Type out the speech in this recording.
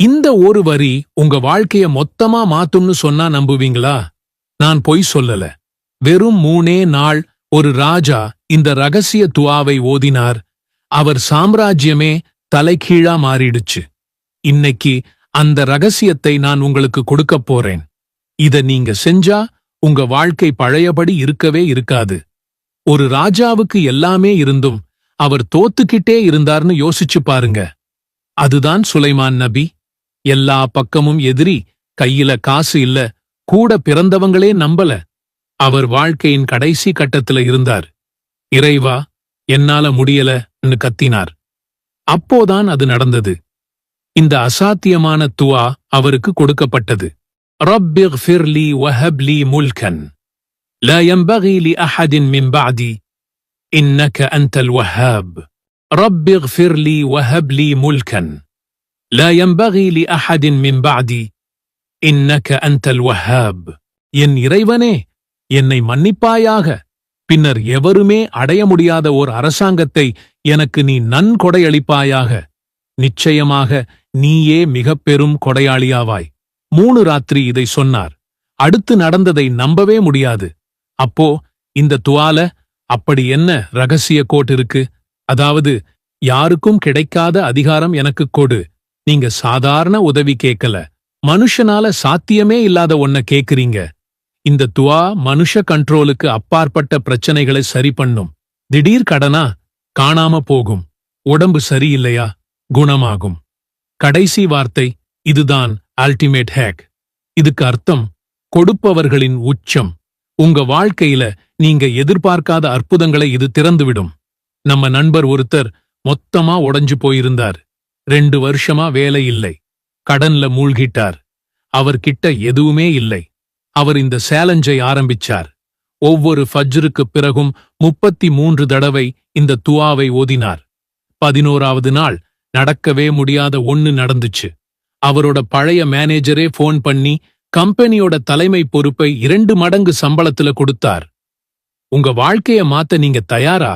இந்த ஒரு வரி உங்க வாழ்க்கைய மொத்தமா மாத்தும்னு சொன்னா நம்புவீங்களா? நான் பொய் சொல்லல. வெறும் 3 நாள் ஒரு ராஜா இந்த ரகசிய துஆவை ஓதினார். அவர் சாம்ராஜ்யமே தலைகீழா மாறிடுச்சு. இன்னைக்கு அந்த ரகசியத்தை நான் உங்களுக்கு கொடுக்கப் போறேன். இத நீங்க செஞ்சா உங்க வாழ்க்கை பழையபடி இருக்கவே இருக்காது. ஒரு ராஜாவுக்கு எல்லாமே இருந்தும் அவர் தோத்துக்கிட்டே இருந்தார்னு யோசிச்சு பாருங்க. அதுதான் சுலைமான் நபி. எல்லா பக்கமும் எதிரி, கையில காசு இல்ல, கூட பிறந்தவங்களே நம்பல. அவர் வாழ்க்கையின் கடைசி கட்டத்துல இருந்தார். இறைவா, என்னால முடியலன்னு கத்தினார். அப்போதான் அது நடந்தது. இந்த அசாத்தியமான துஆ அவருக்கு கொடுக்கப்பட்டது. ரப்பிக்ஃபிர் லீ வஹப் லீ முல்கன் லா யன்பகி லிஅஹதின் மின் பஅதி இன்னக அன்தல் வஹ்ஹாப். ரப்பிக்ஃபிர் லீ வஹப் லீ முல்கன் லா யன்பகி லிஅஹதின் மின் பஅதி இன்னக அன்தல் வஹ்ஹாப். என் இறைவனே, என்னை மன்னிப்பாயாக. பின்னர் எவருமே அடைய முடியாத ஓர் அரசாங்கத்தை எனக்கு நீ நன்கொடையளிப்பாயாக. நிச்சயமாக நீயே மிகப் பெரும் கொடையாளியாவாய். 3 ராத்திரி இதை சொன்னார். அடுத்து நடந்ததை நம்பவே முடியாது. அப்போ இந்த துஆல அப்படி என்ன ரகசிய கோட் இருக்கு? அதாவது, யாருக்கும் கிடைக்காத அதிகாரம் எனக்கு கொடு. நீங்க சாதாரண உதவி கேட்கல, மனுஷனால சாத்தியமே இல்லாத ஒன்ன கேக்குறீங்க. இந்த துஆ மனுஷ கண்ட்ரோலுக்கு அப்பாற்பட்ட பிரச்சனைகளை சரி பண்ணும். திடீர் கடனா காணாம போகும். உடம்பு சரியில்லையா குணமாகும். கடைசி வார்த்தை இதுதான் அல்டிமேட் ஹேக். இதுக்கு அர்த்தம் கொடுப்பவர்களின் உச்சம். உங்க வாழ்க்கையில நீங்க எதிர்பார்க்காத அற்புதங்களை இது திறந்துவிடும். நம்ம நண்பர் ஒருத்தர் மொத்தமா உடைஞ்சு போயிருந்தார். 2 வருஷமா வேலை இல்லை, கடன்ல மூழ்கிட்டார். அவர்கிட்ட எதுவுமே இல்லை. அவர் இந்த சேலஞ்சை ஆரம்பிச்சார். ஒவ்வொரு ஃபஜ்ருக்கு பிறகும் 33 தடவை இந்த துஆவை ஓதினார். 11வது நாள் நடக்கவே முடியாத ஒன்னு நடந்துச்சு. அவரோட பழைய மேனேஜரே போன் பண்ணி கம்பெனியோட தலைமை பொறுப்பை 2 மடங்கு சம்பளத்துல கொடுத்தார். உங்க வாழ்க்கைய மாத்த நீங்க தயாரா?